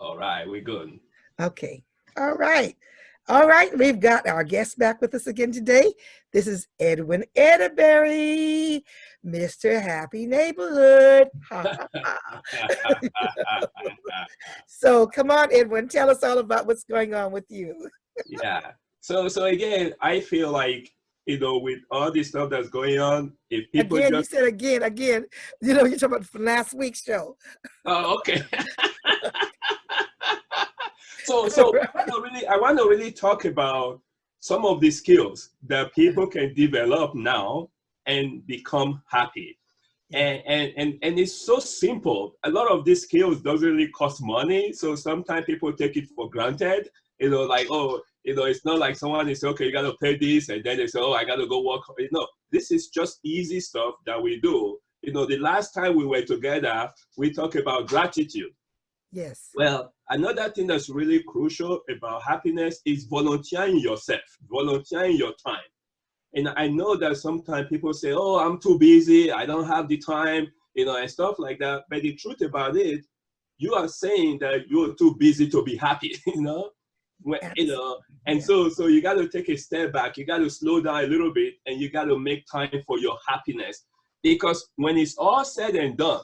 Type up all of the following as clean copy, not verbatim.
All right, we're good. Okay. All right. All right. We've got our guest back with us again today. This is Edwin Edebiri, Mr. Happy Neighborhood. Ha, ha, ha. So come on, Edwin, tell us all about what's going on with you. Yeah. So again, I feel like, with all this stuff that's going on, if people Again, you just, said again. You're talking about from last week's show. oh, okay. So I want to really talk about some of the skills that people can develop now and become happy. Yeah. And it's so simple. A lot of these skills doesn't really cost money. So sometimes people take it for granted, like, oh, it's not like someone is, okay, you got to pay this. And then they say, oh, I got to go work. This is just easy stuff that we do. The last time we were together, we talked about gratitude. Yes. Well, another thing that's really crucial about happiness is volunteering yourself, volunteering your time. And I know that sometimes people say, oh, I'm too busy, I don't have the time, and stuff like that. But the truth about it, you are saying that you're too busy to be happy, and Yeah. so you got to take a step back. You got to slow down a little bit, and you got to make time for your happiness. Because when it's all said and done,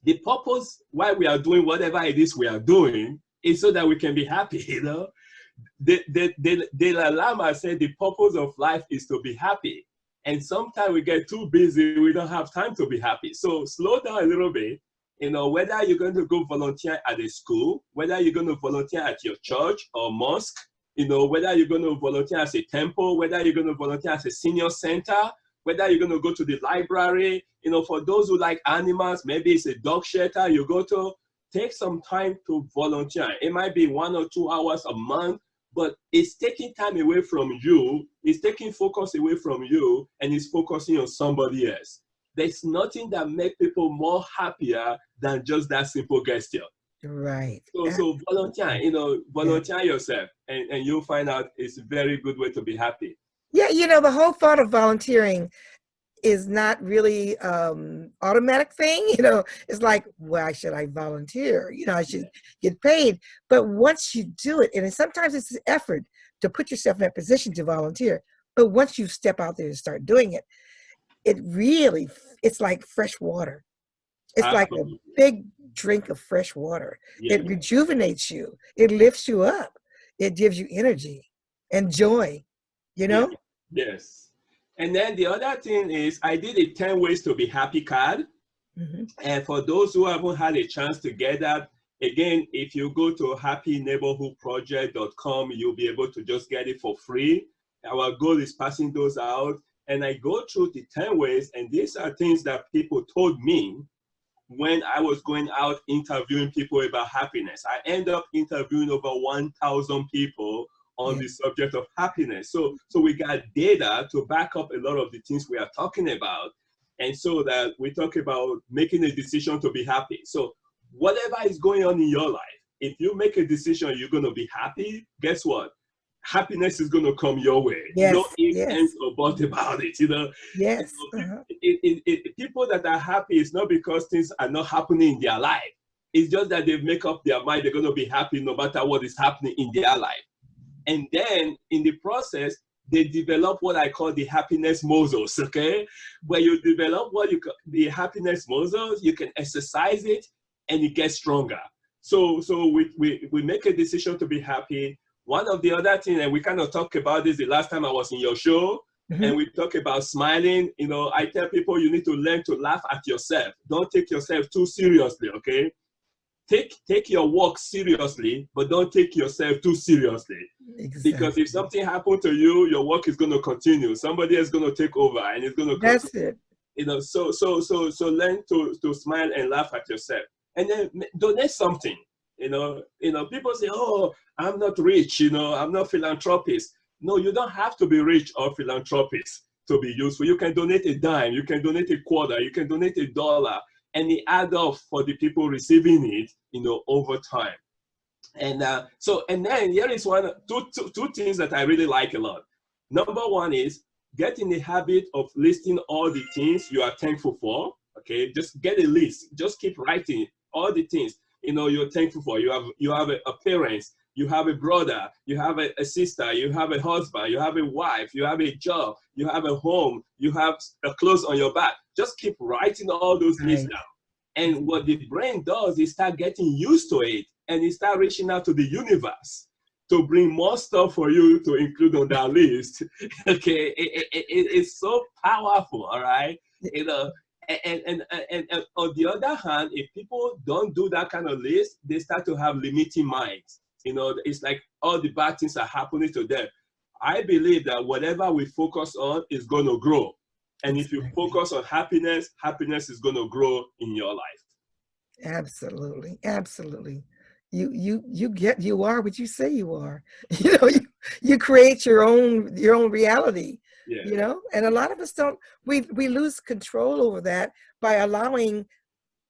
the purpose why we are doing whatever it is we are doing is so that we can be happy, The Dalai Lama said the purpose of life is to be happy. And sometimes we get too busy, we don't have time to be happy. So slow down a little bit, whether you're going to go volunteer at a school, whether you're going to volunteer at your church or mosque, whether you're going to volunteer as a temple, whether you're going to volunteer as a senior center, whether you're going to go to the library, for those who like animals, maybe it's a dog shelter you go to, take some time to volunteer. It might be 1 or 2 hours a month, but it's taking time away from you, it's taking focus away from you, and it's focusing on somebody else. There's nothing that makes people more happier than just that simple gesture. Right. So volunteer, volunteer yourself, and you'll find out it's a very good way to be happy. Yeah, the whole thought of volunteering is not really automatic thing. It's like, why should I volunteer? I should get paid. But once you do it, and sometimes it's an effort to put yourself in a position to volunteer. But once you step out there and start doing it, it's like fresh water. It's like a Absolutely. big drink of fresh water. Yeah. It rejuvenates you. It lifts you up. It gives you energy and joy, you Yeah. know? Yes. And then the other thing is I did a 10 ways to be happy card. Mm-hmm. And for those who haven't had a chance to get that, again, if you go to happyneighborhoodproject.com, you'll be able to just get it for free. Our goal is passing those out. And I go through the 10 ways, and these are things that people told me when I was going out interviewing people about happiness. I end up interviewing over 1,000 people on the subject of happiness. So we got data to back up a lot of the things we are talking about. And so that we talk about making a decision to be happy. So whatever is going on in your life, if you make a decision you're going to be happy, guess what? Happiness is going to come your way. Yes, No ifs, yes. ands, or buts about it. Yes. People that are happy, it's not because things are not happening in their life. It's just that they make up their mind they're going to be happy no matter what is happening in their life. And then in the process, they develop what I call the happiness muscles, okay? Where you develop the happiness muscles, you can exercise it and it gets stronger. So we make a decision to be happy. One of the other things, and we kind of talked about this the last time I was in your show, and we talk about smiling. I tell people you need to learn to laugh at yourself. Don't take yourself too seriously, okay? Take your work seriously, but don't take yourself too seriously. Exactly. Because if something happened to you, your work is going to continue. Somebody else is going to take over, and it's going to continue. That's it. So learn to smile and laugh at yourself, and then donate something. People say, "Oh, I'm not rich. I'm not philanthropist." No, you don't have to be rich or philanthropist to be useful. You can donate a dime, you can donate a quarter, you can donate $1. And it adds up for the people receiving it, over time. And then here is two things that I really like a lot. Number one is get in the habit of listing all the things you are thankful for. Okay, just get a list. Just keep writing all the things. you know, you're thankful for. You have a parents, you have a brother, you have a sister, you have a husband, you have a wife, you have a job, you have a home, you have a clothes on your back. Just keep writing all those lists down. And what the brain does is start getting used to it, and it start reaching out to the universe to bring more stuff for you to include on that list. Okay, it's so powerful, all right? You know, and on the other hand, if people don't do that kind of list, they start to have limiting minds. You know, it's like all the bad things are happening to them. I believe that whatever we focus on is going to grow. And if you focus on happiness, happiness is going to grow in your life. Absolutely, absolutely. You are what you say you are. You know, you create your own reality. Yeah. You know, and a lot of us don't. We lose control over that by allowing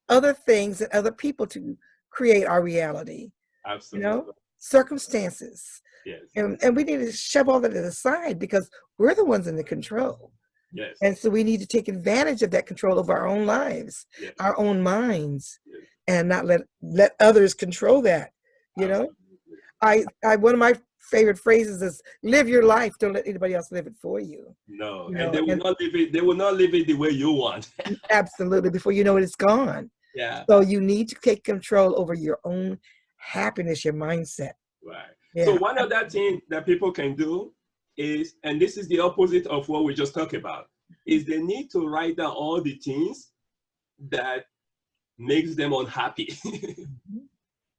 other things and other people to create our reality. Absolutely. You know, circumstances. Yes. And we need to shove all that aside because we're the ones in the control. Yes. And so we need to take advantage of that control of our own lives, yes. our own minds, yes. and not let others control that. You know, I one of my favorite phrases is live your life, don't let anybody else live it for you. No, You know, and they will not live it, they will not live it the way you want. Absolutely, before you know it, it's gone. Yeah. So you need to take control over your own happiness, your mindset. Right. Yeah. So one other thing that people can do is, and this is the opposite of what we just talked about, is they need to write down all the things that makes them unhappy.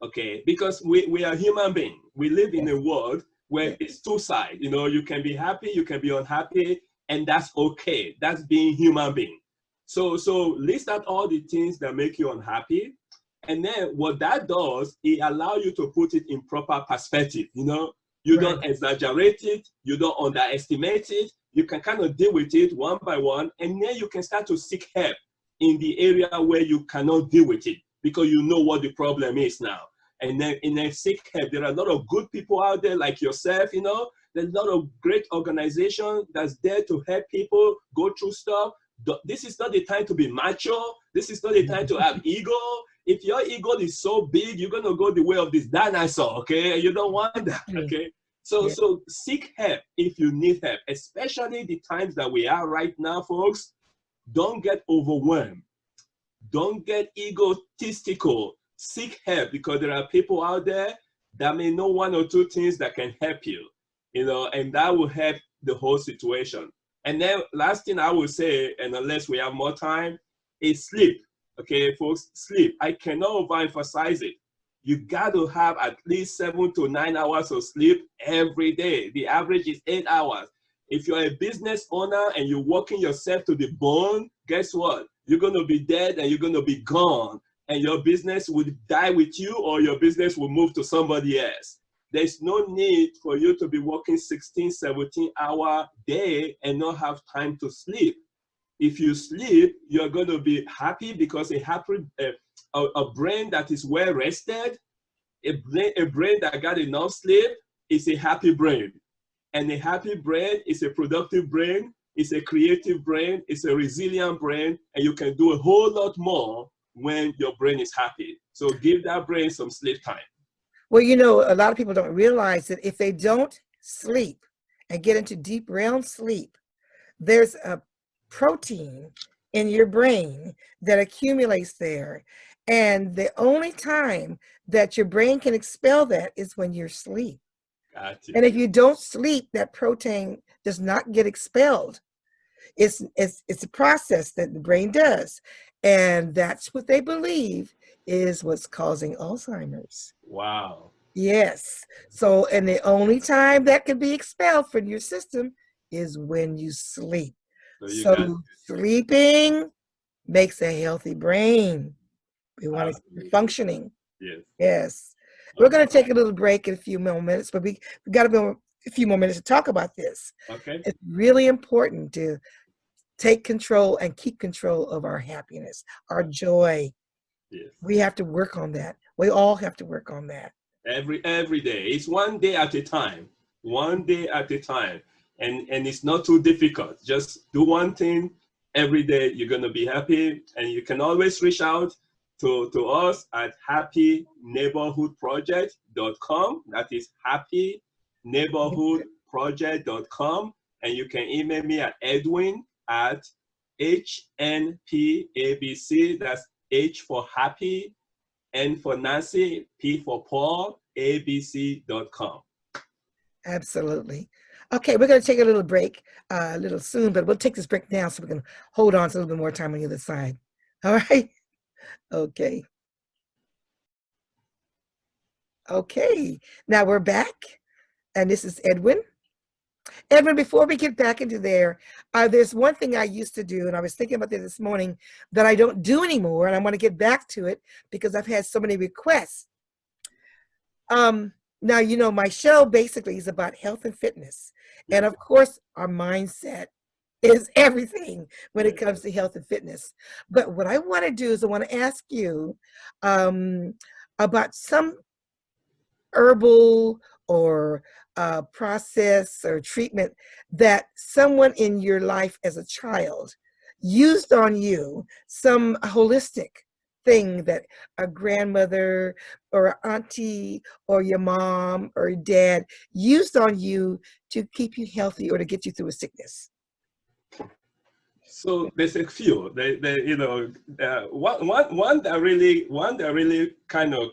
Okay, because we are human beings. We live in a world where it's two sides. You know, you can be happy, you can be unhappy, and that's okay. That's being human being. So list out all the things that make you unhappy. And then what that does, it allows you to put it in proper perspective. You know, you don't exaggerate it, you don't underestimate it. You can kind of deal with it one by one, and then you can start to seek help in the area where you cannot deal with it because you know what the problem is now. And then in a seek help, there are a lot of good people out there like yourself, you know, there's a lot of great organizations that's there to help people go through stuff. This is not the time to be macho. This is not the time to have ego. If your ego is so big, you're going to go the way of this dinosaur, okay? You don't want that, okay? So seek help if you need help, especially the times that we are right now, folks. Don't get overwhelmed. Don't get egotistical. Seek help because there are people out there that may know one or two things that can help you, you know, and that will help the whole situation. And then last thing I will say, and unless we have more time, is sleep. Okay, folks, sleep. I cannot overemphasize it. You got to have at least 7 to 9 hours of sleep every day. The average is 8 hours. If you're a business owner and you're working yourself to the bone, guess what? You're going to be dead and you're going to be gone. And your business will die with you or your business will move to somebody else. There's no need for you to be working 16, 17-hour day and not have time to sleep. If you sleep, you're going to be happy because a brain that is well rested, a brain that got enough sleep is a happy brain. And a happy brain is a productive brain, it's a creative brain, it's a resilient brain, and you can do a whole lot more when your brain is happy. So give that brain some sleep time. Well, you know, a lot of people don't realize that if they don't sleep and get into deep REM sleep, there's a protein in your brain that accumulates there. And the only time that your brain can expel that is when you're asleep. Gotcha. And if you don't sleep, that protein does not get expelled. It's a process that the brain does. And that's what they believe is what's causing Alzheimer's. Wow. Yes. So, and the only time that can be expelled from your system is when you sleep. So sleeping makes a healthy brain. We want to be functioning. Yes. Yes. We're going to take a little break in a few more minutes, but we got to go a few more minutes to talk about this. Okay. It's really important to take control and keep control of our happiness, our joy. Yes. We have to work on that. We all have to work on that. Every day. It's one day at a time. One day at a time. And it's not too difficult. Just do one thing every day. You're going to be happy. And you can always reach out to us at happyneighborhoodproject.com. That is happyneighborhoodproject.com. And you can email me at Edwin at HNPABC. That's H for happy, N for Nancy, P for Paul, ABC.com. Absolutely. Okay, we're going to take a little break, a little soon, but we'll take this break now so we can hold on to a little bit more time on the other side. All right? Okay. Okay, now we're back, and this is Edwin. Edwin, before we get back into there's one thing I used to do, and I was thinking about this morning, that I don't do anymore, and I want to get back to it because I've had so many requests. Now, you know, my show basically is about health and fitness. And of course, our mindset is everything when it comes to health and fitness. But what I want to do is I want to ask you about some herbal or process or treatment that someone in your life as a child used on you, some holistic thing that a grandmother or an auntie or your mom or your dad used on you to keep you healthy or to get you through a sickness. So there's a few. You know, one that really kind of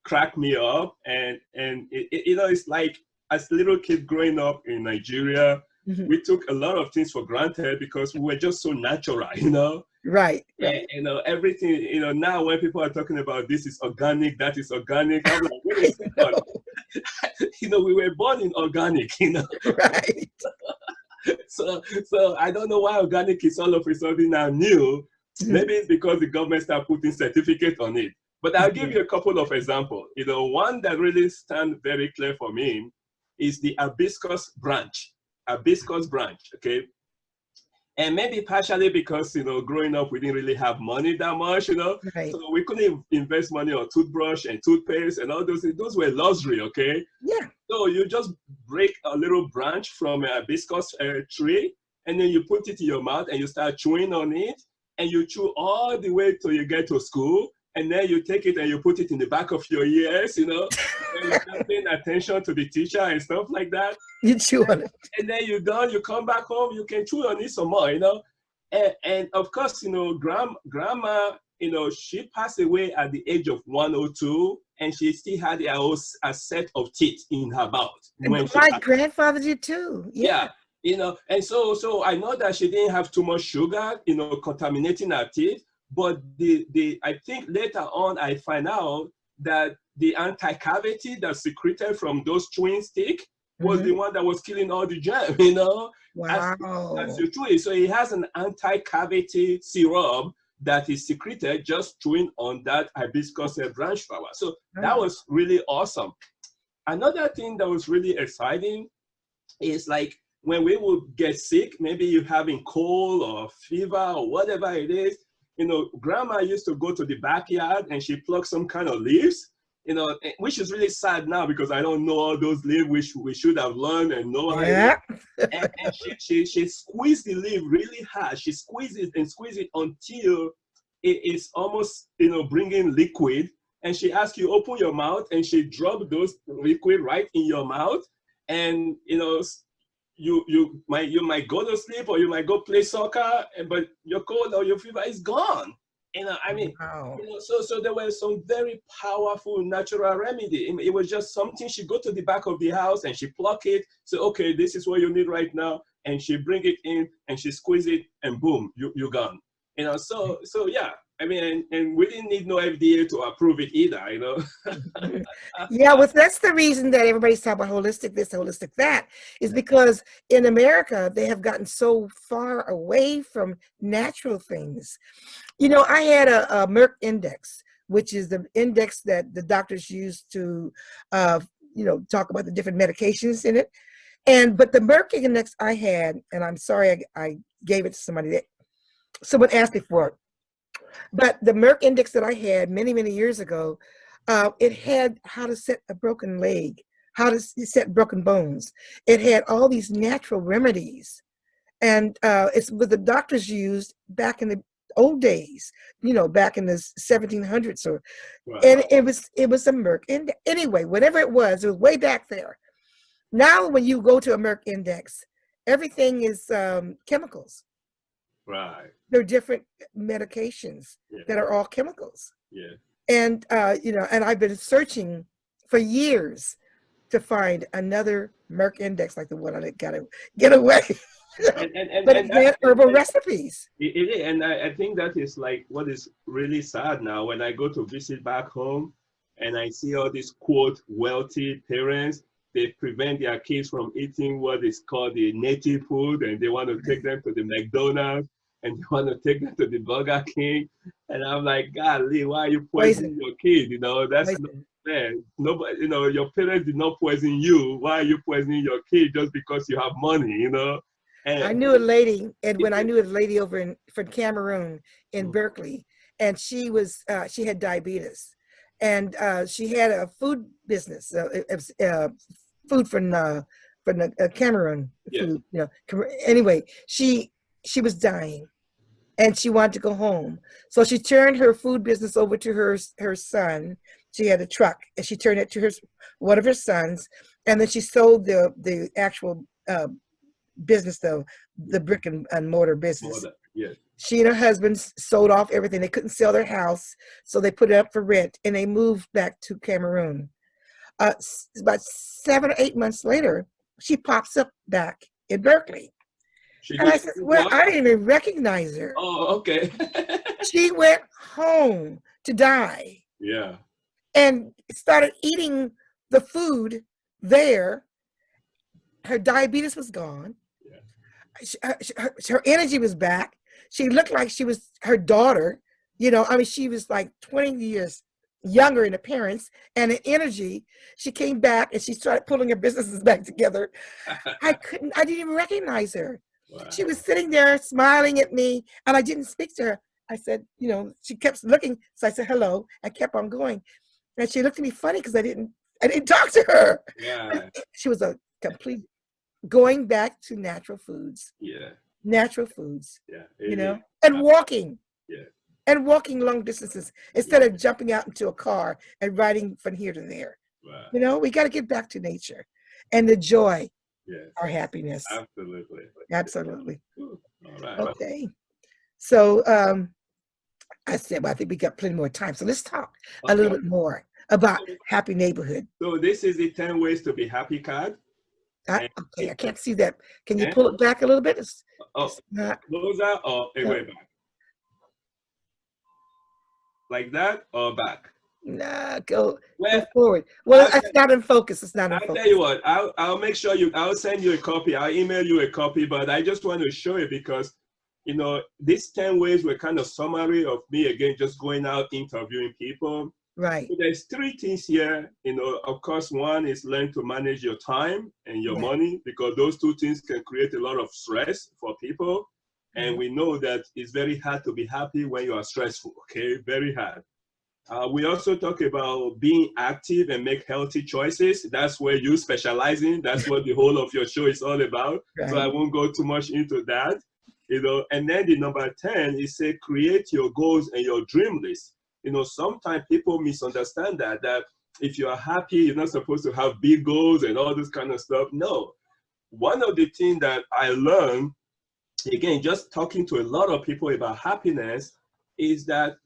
cracked me up, and you know, it's like as a little kid growing up in Nigeria, we took a lot of things for granted because we were just so natural, you know. Right. And, you know, everything. You know, now when people are talking about this is organic, that is organic, I'm like, wait a second. You know, we were born in organic, you know. Right. So I don't know why organic is all of a sudden now new. Maybe it's because the government started putting certificate on it. But I'll give you a couple of examples. You know, one that really stands very clear for me is the hibiscus branch. Hibiscus branch, okay? And maybe partially because, you know, growing up, we didn't really have money that much, you know? Right. So we couldn't invest money on toothbrush and toothpaste and all those things. Those were luxury, okay? Yeah. So you just break a little branch from a hibiscus tree, and then you put it in your mouth and you start chewing on it, and you chew all the way till you get to school, and then you take it and you put it in the back of your ears, you know, and you start paying attention to the teacher and stuff like that. You chew on it. And then you're done, you come back home, you can chew on it some more, you know. And of course, you know, grandma, you know, she passed away at the age of 102, and she still had a set of teeth in her mouth. My grandfather did too. Yeah, you know, and so I know that she didn't have too much sugar, you know, contaminating her teeth. But I think later on I find out that the anti-cavity that's secreted from those chewing sticks was the one that was killing all the germs, you know. Wow. As you chew it. So it has an anti-cavity syrup that is secreted just chewing on that hibiscus branch flower. So that was really awesome. Another thing that was really exciting is like when we would get sick, maybe you're having cold or fever or whatever it is, you know, grandma used to go to the backyard and she plucked some kind of leaves, you know, which is really sad now because I don't know all those leaves which we should have learned and know. Yeah. And she squeezed the leaf really hard. She squeezed it and squeezed it until it is almost, you know, bringing liquid. And she asked you, open your mouth, and she dropped those liquid right in your mouth. And, you know, you might go to sleep or you might go play soccer, but your cold or your fever is gone. You know, I mean, wow. you know, so there were some very powerful natural remedy. It was just something. She go to the back of the house and she pluck it. So, okay, this is what you need right now. And she bring it in and she squeeze it and boom, you're gone. You know, so yeah. I mean, and we didn't need no FDA to approve it either, you know. Yeah, well, that's the reason that everybody's talking about holistic this, holistic that, is because in America, they have gotten so far away from natural things. You know, I had a Merck index, which is the index that the doctors use to, you know, talk about the different medications in it. But the Merck index I had, and I'm sorry I gave it to somebody that someone asked me for it. But the Merck index that I had many, many years ago, it had how to set a broken leg, how to set broken bones. It had all these natural remedies. And it's what the doctors used back in the old days, back in the 1700s, or Right. and it was a Merck index. Anyway, whatever it was way back there. Now, when you go to a Merck index, everything is chemicals. Right. They're different medications Yeah. that are all chemicals. Yeah. And and I've been searching for years to find another Merck index like the one I got to get away. But it's their herbal recipes. And I think that is like what is really sad now when I go to visit back home and I see all these quote wealthy parents. They prevent their kids from eating what is called the native food, and they want to take them to the McDonald's and they want to take them to the Burger King. And I'm like, golly, why are you poisoning your kid? That's not fair. Nobody, your parents did not poison you. Why are you poisoning your kid just because you have money? And I knew a lady, Edwin. I knew a lady from Cameroon in Berkeley, and she had diabetes, and she had a food business. Food from Cameroon. Yes. Food, anyway, she was dying, and she wanted to go home. So she turned her food business over to her son. She had a truck, and she turned it to one of her sons, and then she sold the actual business, the brick and mortar business. Yes. She and her husband sold off everything. They couldn't sell their house, so they put it up for rent, and they moved back to Cameroon. About 7 or 8 months later, she pops up back in Berkeley. And I said, well, I didn't even recognize her. Oh, okay. She went home to die. Yeah. And started eating the food there. Her diabetes was gone. Yeah. Her energy was back. She looked like she was her daughter. She was like 20 years younger in appearance and in energy. She came back and she started pulling her businesses back together. I didn't even recognize her. Wow. She was sitting there smiling at me, and I didn't speak to her. I said, she kept looking. So I said, hello. I kept on going. And she looked at me funny because I didn't talk to her. Yeah. She was a complete going back to natural foods. Yeah. Natural foods. Yeah. And walking. Yeah. And walking long distances instead of jumping out into a car and riding from here to there. Wow. We got to get back to nature and the joy, our happiness. Absolutely. Absolutely. All right. Okay. So I said, well, I think we got plenty more time. So let's talk a little bit more about Happy Neighborhood. So this is the 10 ways to be happy card. Okay, I can't see that. Can you pull it back a little bit? It's not closer or way back? Like that or back? Nah, go forward. Well, it's not in focus. It's not in focus. I'll tell you what, I'll make sure I'll send you a copy. I'll email you a copy, but I just want to show it because, these 10 ways were kind of summary of me, again, just going out interviewing people. Right. So there's 3 things here. Of course, one is learn to manage your time and your money, because those 2 things can create a lot of stress for people. And we know that it's very hard to be happy when you are stressful, okay? Very hard. We also talk about being active and make healthy choices. That's where you specialize in. That's what the whole of your show is all about. Right. So I won't go too much into that. And then the number 10 is say, create your goals and your dream list. Sometimes people misunderstand that if you are happy, you're not supposed to have big goals and all this kind of stuff. No. One of the things that I learned, again, just talking to a lot of people about happiness, is that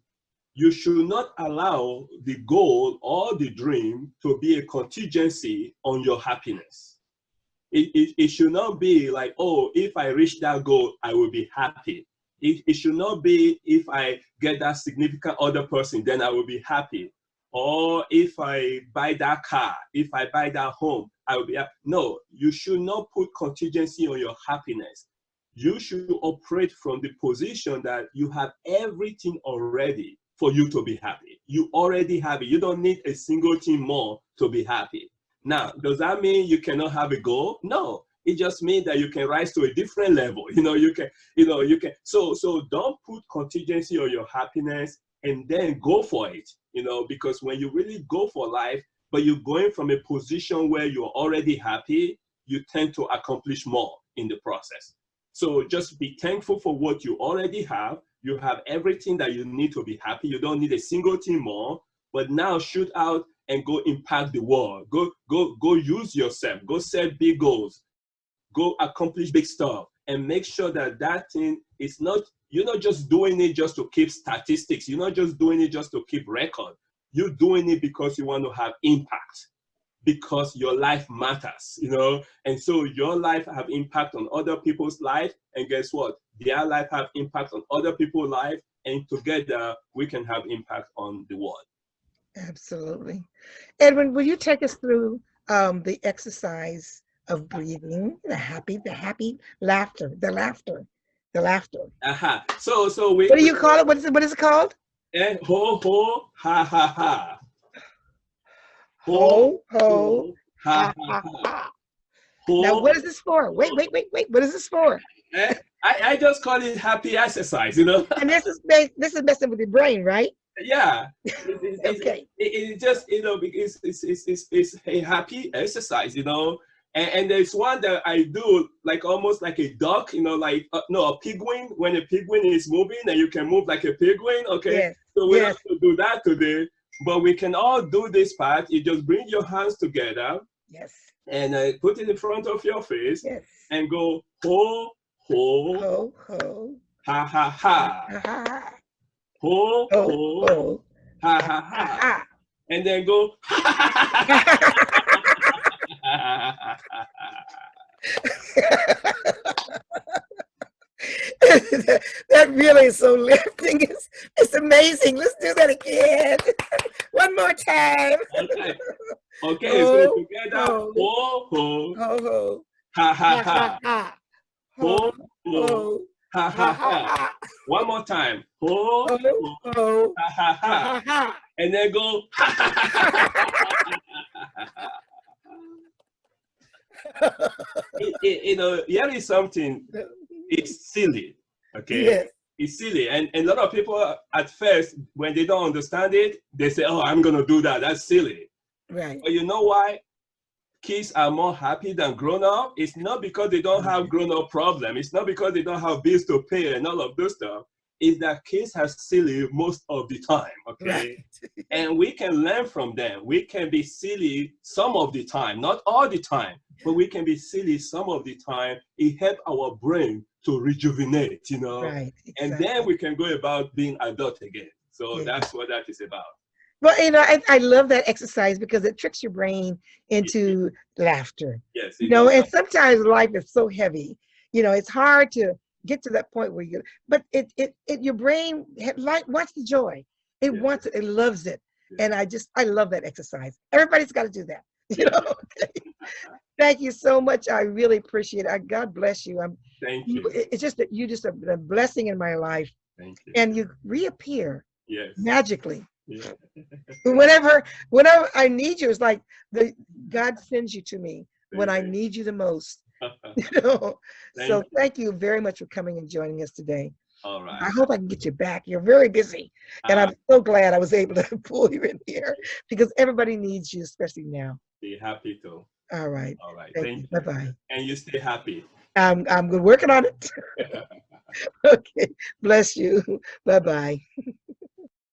you should not allow the goal or the dream to be a contingency on your happiness. It should not be like, oh, if I reach that goal, I will be happy. It should not be if I get that significant other person, then I will be happy. Or if I buy that car, if I buy that home, I will be happy. No, you should not put contingency on your happiness. You should operate from the position that you have everything already for you to be happy. You already have it. You don't need a single thing more to be happy. Now, does that mean you cannot have a goal? No. It just means that you can rise to a different level. You can. So don't put contingency on your happiness and then go for it. Because when you really go for life, but you're going from a position where you're already happy, you tend to accomplish more in the process. So just be thankful for what you already have, You have everything that you need to be happy. You don't need a single thing more. But now shoot out and go impact the world. Go use yourself. Go set big goals. Go accomplish big stuff. And make sure that that thing is not, you're not just doing it just to keep statistics. You're not just doing it just to keep record. You're doing it because you want to have impact, because your life matters, you know? And so your life have impact on other people's life. And guess what? Their life have impact on other people's life. And together we can have impact on the world. Absolutely. Edwin, will you take us through the exercise of breathing, the happy laughter, the laughter. So we. What do you call it? What is it called? Ho ho ha ha ha. Ho ho ha ha ha. Now, what is this for? Wait. What is this for? I just call it happy exercise, you know. And this is messing with your brain, right? Yeah. Okay. It's just, you know, because it's a happy exercise, you know. And there's one that I do, like almost like a duck, you know, like no, a penguin. When a penguin is moving, and you can move like a penguin. Okay. Yes. So we have to do that today, but we can all do this part. You just bring your hands together. Yes. And put it in front of your face. Yes. And go ho ho Ho ho ha ha ha. ha ha. Ho Ho ho ha ha ha. And then go That really is so lifting. It's amazing. Let's do that again. One more time. Okay, so together, ho ho ho ha ha ha. ha. Ho ho ha ha ha. One more time. Ho ho ha ha ha. And then go you know, here is something. It's silly, okay? Yes. It's silly, and a lot of people at first, when they don't understand it, they say, "Oh, I'm gonna do that. That's silly." Right. But you know why kids are more happy than grown up? It's not because they don't have grown up problem. It's not because they don't have bills to pay and all of those stuff. It's that kids are silly most of the time, okay? Right. And we can learn from them. We can be silly some of the time, not all the time, but we can be silly some of the time. It helps our brain to rejuvenate, you know? Right. Exactly. And then we can go about being adult again. So that's what that is about. Well, you know, I love that exercise because it tricks your brain into laughter. Yes. You know, and sometimes life is so heavy. You know, it's hard to get to that point where you, but your brain wants the joy. It wants it. It loves it. And I love that exercise. Everybody's got to do that. You know. Thank you so much. I really appreciate it. God bless you. Thank you. It's just that you just a blessing in my life. Thank you. And you reappear magically. Yeah. Whenever I need you, it's like God sends you to me when I need you the most. You know? So thank you very much for coming and joining us today. All right. I hope I can get you back. You're very busy. And I'm so glad I was able to pull you in here because everybody needs you, especially now. Be happy to. All right. All right. Thank you. Bye-bye. And you stay happy. I'm working on it. Okay. Bless you. Bye-bye.